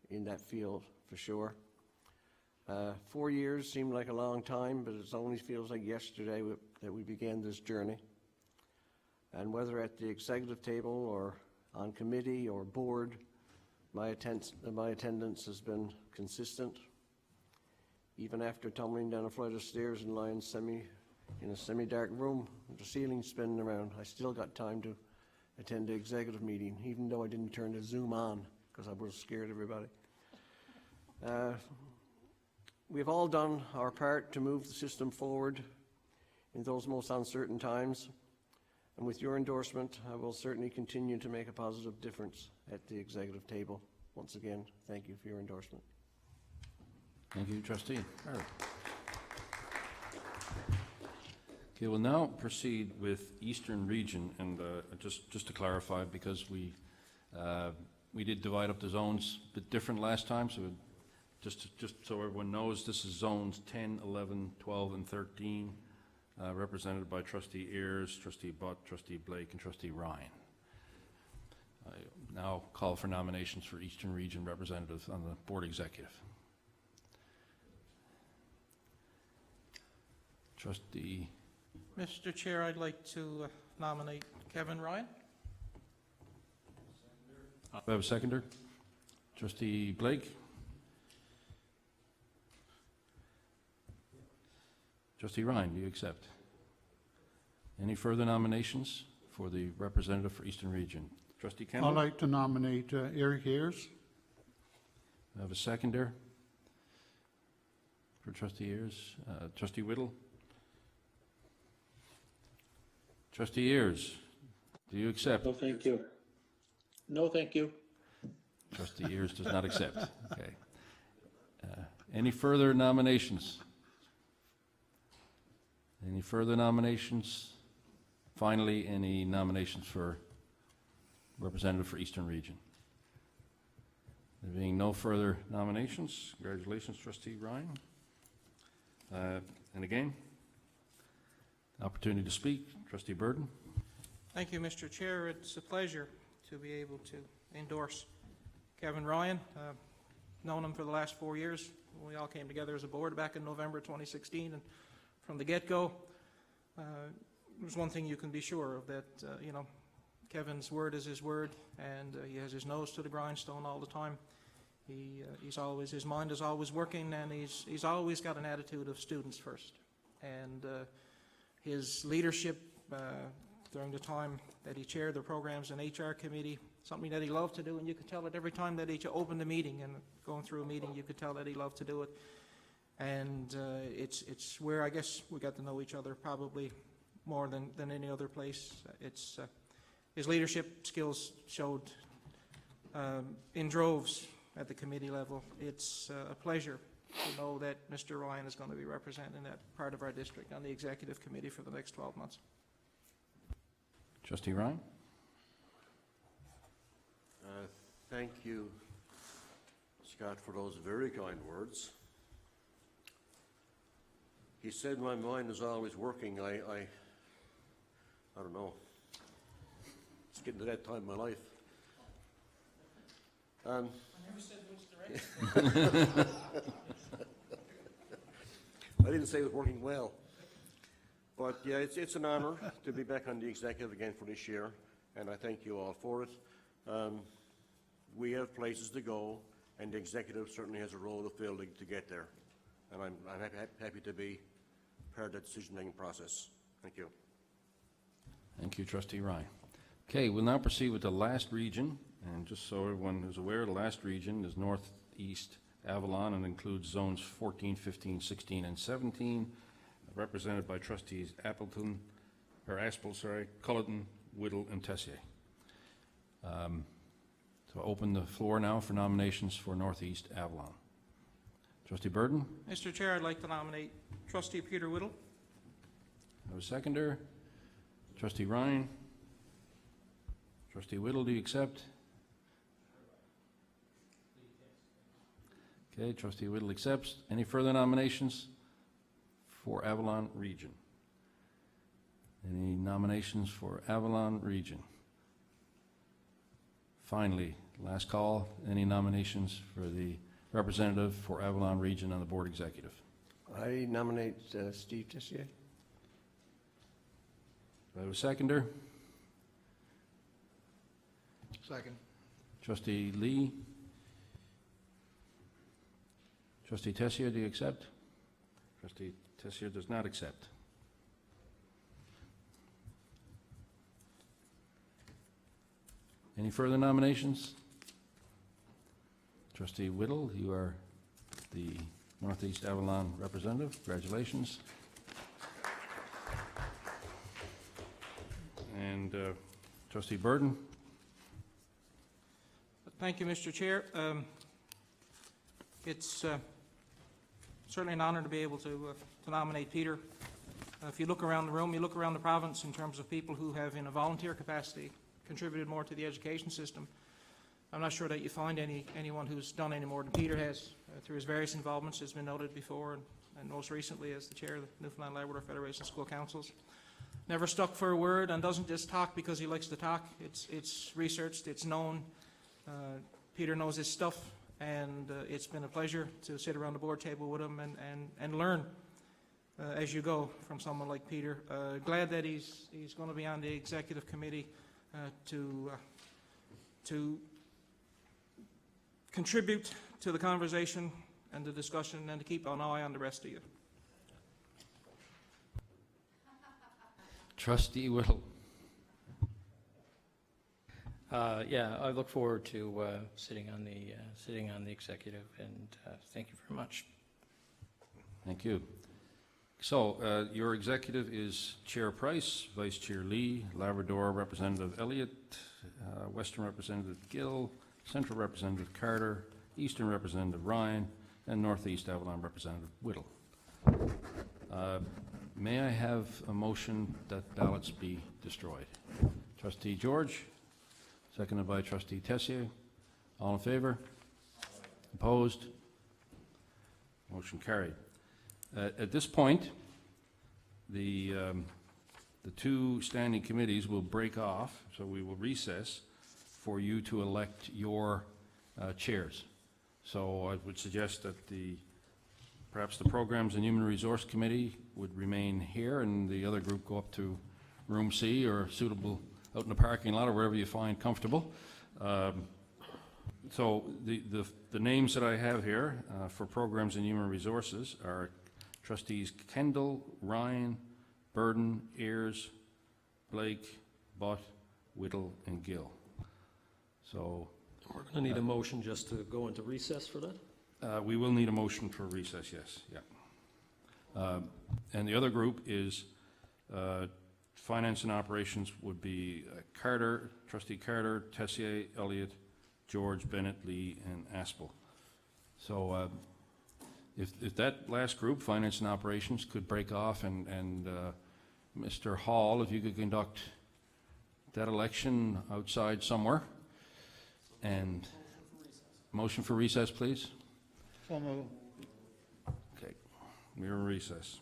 in that field for sure. 4 years seemed like a long time, but it only feels like yesterday that we began this journey. And whether at the executive table or on committee or board, my attendance has been consistent. Even after tumbling down a flight of stairs and lying in a semi-dark room with the ceiling spinning around, I still got time to attend the executive meeting, even though I didn't turn the Zoom on because I was scared of everybody. We've all done our part to move the system forward in those most uncertain times, and with your endorsement, I will certainly continue to make a positive difference at the executive table. Once again, thank you for your endorsement. Thank you, Trustee Carter. Okay, we'll now proceed with Eastern Region, and just to clarify, because we did divide up the zones a bit different last time, so just so everyone knows, this is zones 10, 11, 12, and 13, represented by Trustee Ayers, Trustee Butt, Trustee Blake, and Trustee Ryan. I now call for nominations for Eastern Region representatives on the Board Executive. Trustee. Mr. Chair, I'd like to nominate Kevin Ryan. Do I have a seconder? Trustee Blake? Trustee Ryan, do you accept? Any further nominations for the representative for Eastern Region? Trustee Kendall? I'd like to nominate Eric Ayers. I have a seconder for Trustee Ayers. Trustee Whittle? Trustee Ayers, do you accept? No, thank you. No, thank you. Trustee Ayers does not accept. Okay. Any further nominations? Any further nominations? Finally, any nominations for representative for Eastern Region? There being no further nominations, congratulations, Trustee Ryan. And again, opportunity to speak, Trustee Burden. Thank you, Mr. Chair. It's a pleasure to be able to endorse Kevin Ryan. Known him for the last 4 years. We all came together as a board back in November 2016, and from the get-go, there's one thing you can be sure of, that Kevin's word is his word, and he has his nose to the grindstone all the time. His mind is always working, and he's always got an attitude of students first. And his leadership during the time that he chaired the Programs and HR Committee, something that he loved to do, and you could tell it every time that he opened a meeting and going through a meeting, you could tell that he loved to do it. And it's where I guess we got to know each other probably more than any other place. His leadership skills showed in droves at the committee level. It's a pleasure to know that Mr. Ryan is going to be representing that part of our district on the executive committee for the next 12 months. Trustee Ryan. Thank you, Scott, for those very kind words. He said my mind is always working. I don't know. It's getting to that time in my life. I never said which direction. I didn't say it was working well. But yeah, it's an honor to be back on the executive again for this year, and I thank you all for it. We have places to go, and the executive certainly has a role to fill to get there. and I'm happy to be part of that decision-making process. Thank you. Thank you, Trustee Ryan. Okay, we'll now proceed with the last region, and just so everyone is aware, the last region is Northeast Avalon and includes zones 14, 15, 16, and 17, represented by trustees Aspel, Culleton, Whittle, and Tessier. So open the floor now for nominations for Northeast Avalon. Trustee Burden? Mr. Chair, I'd like to nominate Trustee Peter Whittle. I have a seconder. Trustee Ryan? Trustee Whittle, do you accept? Okay, Trustee Whittle accepts. Any further nominations for Avalon Region? Any nominations for Avalon Region? Finally, last call, any nominations for the representative for Avalon Region on the Board Executive? I nominate Steve Tessier. Do I have a seconder? Second. Trustee Lee? Trustee Tessier, do you accept? Trustee Tessier does not accept. Any further nominations? Trustee Whittle, you are the Northeast Avalon representative. Congratulations. And Trustee Burden? Thank you, Mr. Chair. It's certainly an honor to be able to nominate Peter. If you look around the room, you look around the province in terms of people who have, in a volunteer capacity, contributed more to the education system. I'm not sure that you find anyone who's done any more than Peter has through his various involvements, as been noted before, and most recently as the chair of the Newfoundland Labrador Federation of School Councils. Never stuck for a word and doesn't just talk because he likes to talk. It's researched, it's known. Peter knows his stuff, and it's been a pleasure to sit around the board table with him and learn as you go from someone like Peter. Glad that he's going to be on the executive committee to contribute to the conversation and the discussion and to keep an eye on the rest of you. Trustee Whittle? Yeah, I look forward to sitting on the executive, and thank you very much. Thank you. So your executive is Chair Price, Vice Chair Lee, Labrador Representative Elliott, Western Representative Gill, Central Representative Carter, Eastern Representative Ryan, and Northeast Avalon Representative Whittle. May I have a motion that ballots be destroyed? Trustee George, seconded by Trustee Tessier. All in favor? Opposed? Motion carried. At this point, the two standing committees will break off, so we will recess for you to elect your chairs. So I would suggest that perhaps the Programs and Human Resource Committee would remain here, and the other group go up to Room C or suitable out in the parking lot or wherever you find comfortable. So the names that I have here for Programs and Human Resources are Trustees Kendall, Ryan, Burden, Ayers, Blake, Butt, Whittle, and Gill. So We're going to need a motion just to go into recess for that? we will need a motion for recess, yes. Yeah. And the other group is Finance and Operations would be Carter, Trustee Carter, Tessier, Elliott, George, Bennett, Lee, and Aspel. So if that last group, Finance and Operations, could break off and Mr. Hall, if you could conduct that election outside somewhere. And motion for recess, please. So move. Okay, we're in recess.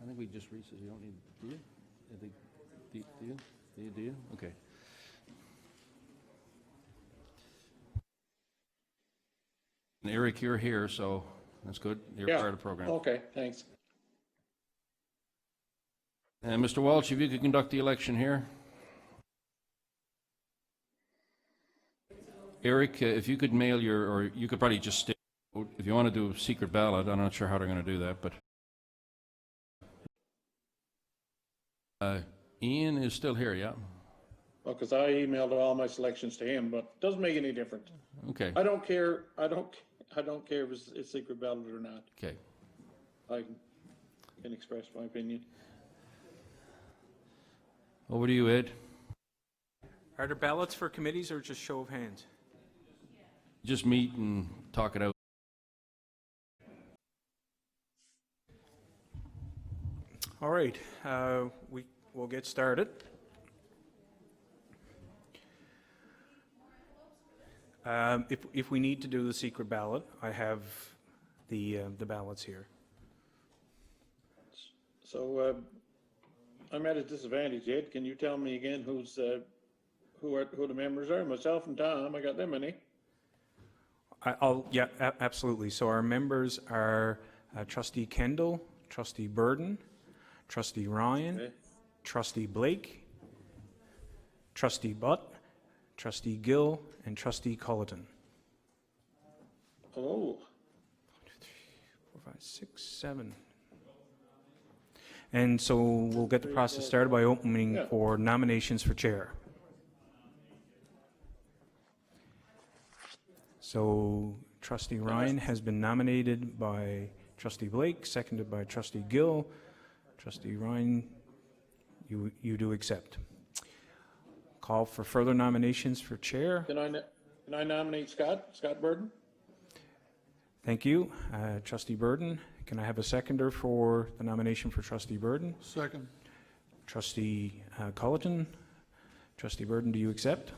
I think we just recess. You don't need, do you? I think, do you? Okay. And Eric, you're here, so that's good. You're part of the program. Okay, thanks. And Mr. Walsh, if you could conduct the election here. Eric, if you could mail your, or you could probably just stay, if you want to do a secret ballot, I'm not sure how they're going to do that, but Ian is still here, yeah? Well, because I emailed all my selections to him, but it doesn't make any difference. Okay, I don't care, I don't care if it's a secret ballot or not. okay. I can express my opinion. Over to you, Ed. Are there ballots for committees or just show of hands? Just meet and talk it out. All right, we'll get started. If we need to do the secret ballot, I have the ballots here. So I'm at a disadvantage, Ed. Can you tell me again who the members are? Myself and Tom, I got them any. Yeah, absolutely. So our members are Trustee Kendall, Trustee Burden, Trustee Ryan, Okay. Trustee Blake, Trustee Butt, Trustee Gill, and Trustee Culleton. Oh, 4, 5, 6, 7. And so we'll get the process started by opening Yeah. for nominations for chair. So Trustee Ryan has been nominated by Trustee Blake, seconded by Trustee Gill. Trustee Ryan, you do accept. Call for further nominations for chair. can I nominate Scott Burden? Thank you. Trustee Burden, can I have a seconder for the nomination for Trustee Burden? Second. Trustee Culleton. Trustee Burden, do you accept?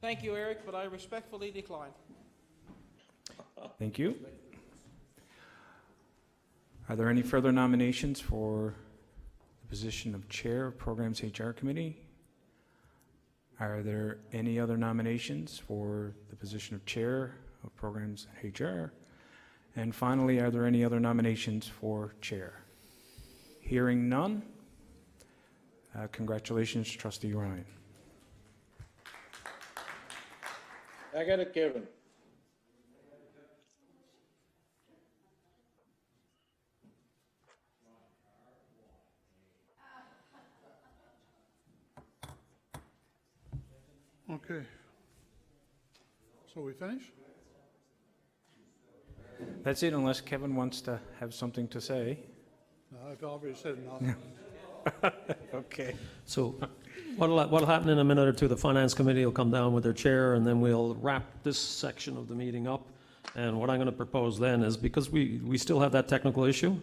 Thank you, Eric, but I respectfully decline. Thank you. Are there any further nominations for the position of Chair of Programs HR Committee? Are there any other nominations for the position of Chair of Programs HR? And finally, are there any other nominations for Chair? Hearing none, congratulations, Trustee Ryan. I got it, Kevin. Okay. So we finish? That's it, unless Kevin wants to have something to say. No, I've already said enough. Okay. So what'll happen in a minute or two, the Finance Committee will come down with their chair, and then we'll wrap this section of the meeting up. And what I'm going to propose then is, because we still have that technical issue,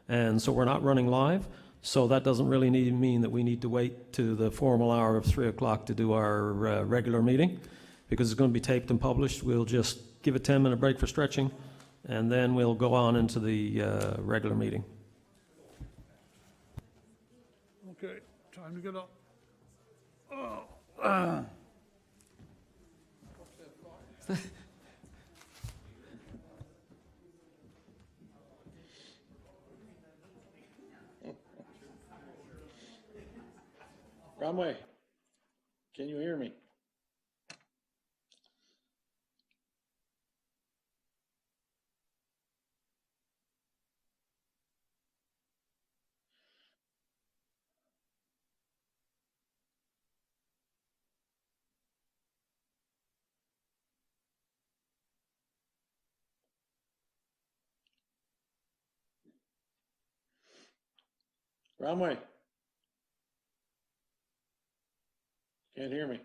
and so we're not running live, so that doesn't really mean that we need to wait to the formal hour of 3 o'clock to do our regular meeting, because it's going to be taped and published. We'll just give a 10-minute break for stretching, and then we'll go on into the regular meeting. Okay, time to get up. Oh. Romway, can you hear me? Romway? Can't hear me.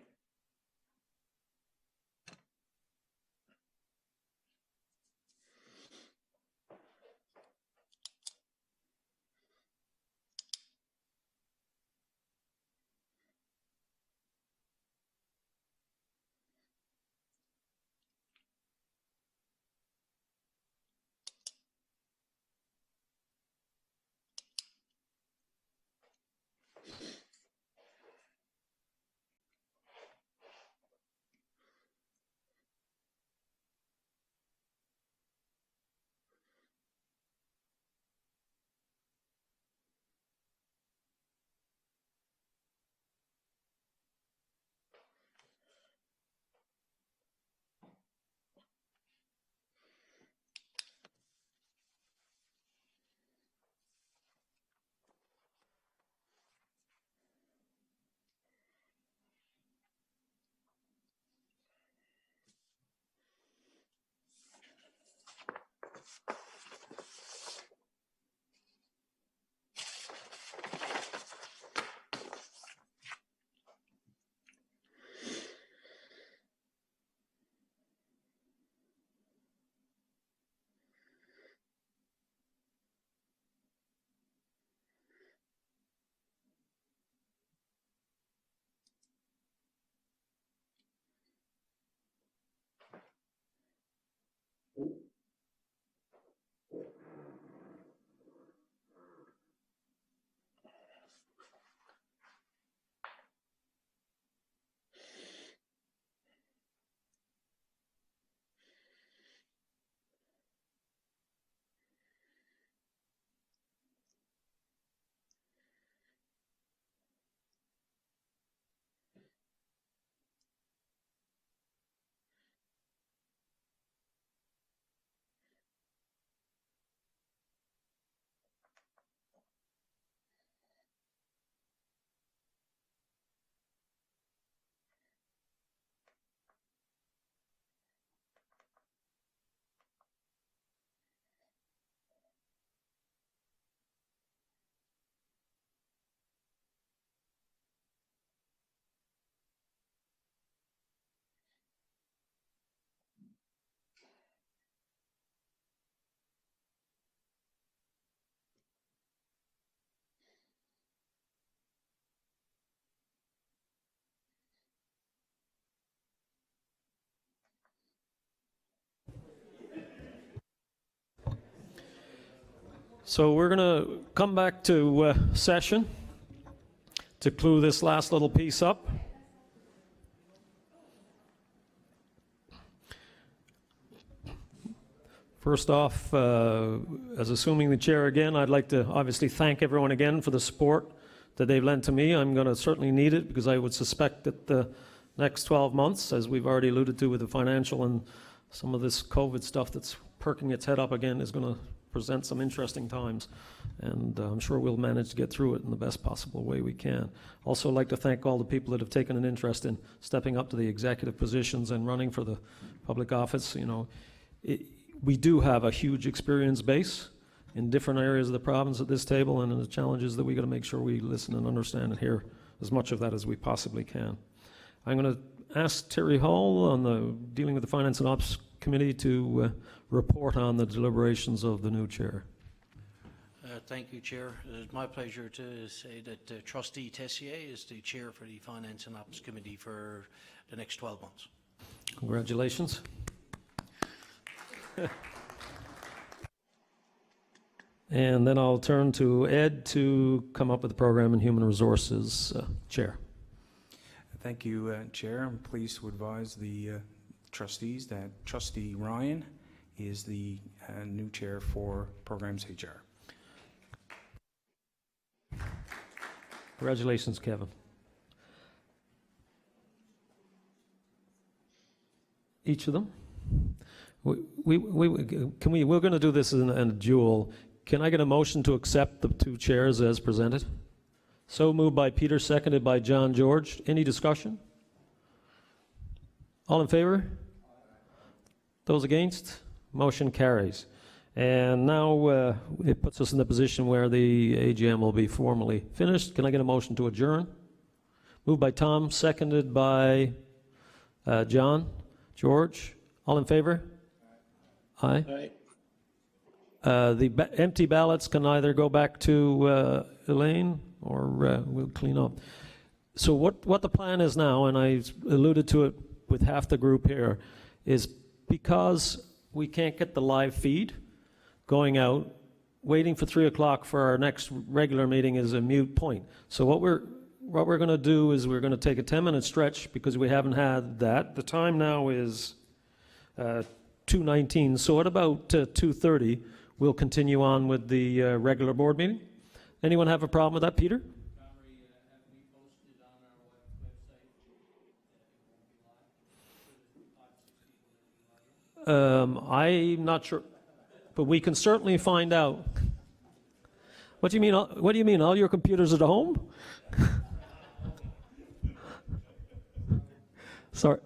So we're going to come back to session to clue this last little piece up. First off, as assuming the chair again, I'd like to obviously thank everyone again for the support that they've lent to me. I'm going to certainly need it because I would suspect that the next 12 months, as we've already alluded to with the financial and some of this COVID stuff that's perking its head up again, is going to present some interesting times. And I'm sure we'll manage to get through it in the best possible way we can. Also like to thank all the people that have taken an interest in stepping up to the executive positions and running for the public office. You know, we do have a huge experience base in different areas of the province at this table, and the challenge is that we got to make sure we listen and understand and hear as much of that as we possibly can. I'm going to ask Terry Hall on the dealing with the Finance and Ops Committee to report on the deliberations of the new chair. Thank you, Chair. It is my pleasure to say that Trustee Tessier is the chair for the Finance and Ops Committee for the next 12 months. Congratulations. And then I'll turn to Ed to come up with the Program and Human Resources Chair. Thank you, Chair. I'm pleased to advise the trustees that Trustee Ryan is the new chair for Programs HR. Congratulations, Kevin. Each of them? We're going to do this in a duel. Can I get a motion to accept the two chairs as presented? So moved by Peter, seconded by John George. Any discussion? All in favor? Those against? Motion carries. And now it puts us in the position where the AGM will be formally finished. Can I get a motion to adjourn? Moved by Tom, seconded by John George. All in favor? Aye. Aye. The empty ballots can either go back to Elaine or we'll clean up. So what the plan is now, and I alluded to it with half the group here, is because we can't get the live feed going out, waiting for 3 o'clock for our next regular meeting is a moot point. So what we're going to do is we're going to take a 10-minute stretch because we haven't had that. The time now is 2:19, so at about 2:30, we'll continue on with the regular board meeting. Anyone have a problem with that, Peter? I'm not sure, but we can certainly find out. What do you mean? What do you mean? All your computers at home? Sorry.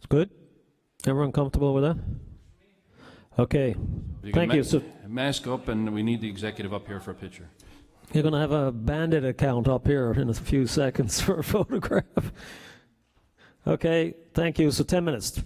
Good? Everyone comfortable with that? Okay. Thank you. So mask up, and we need the executive up here for a picture. you're going to have a Bandit account up here in a few seconds for a photograph. Okay, thank you. So 10 minutes.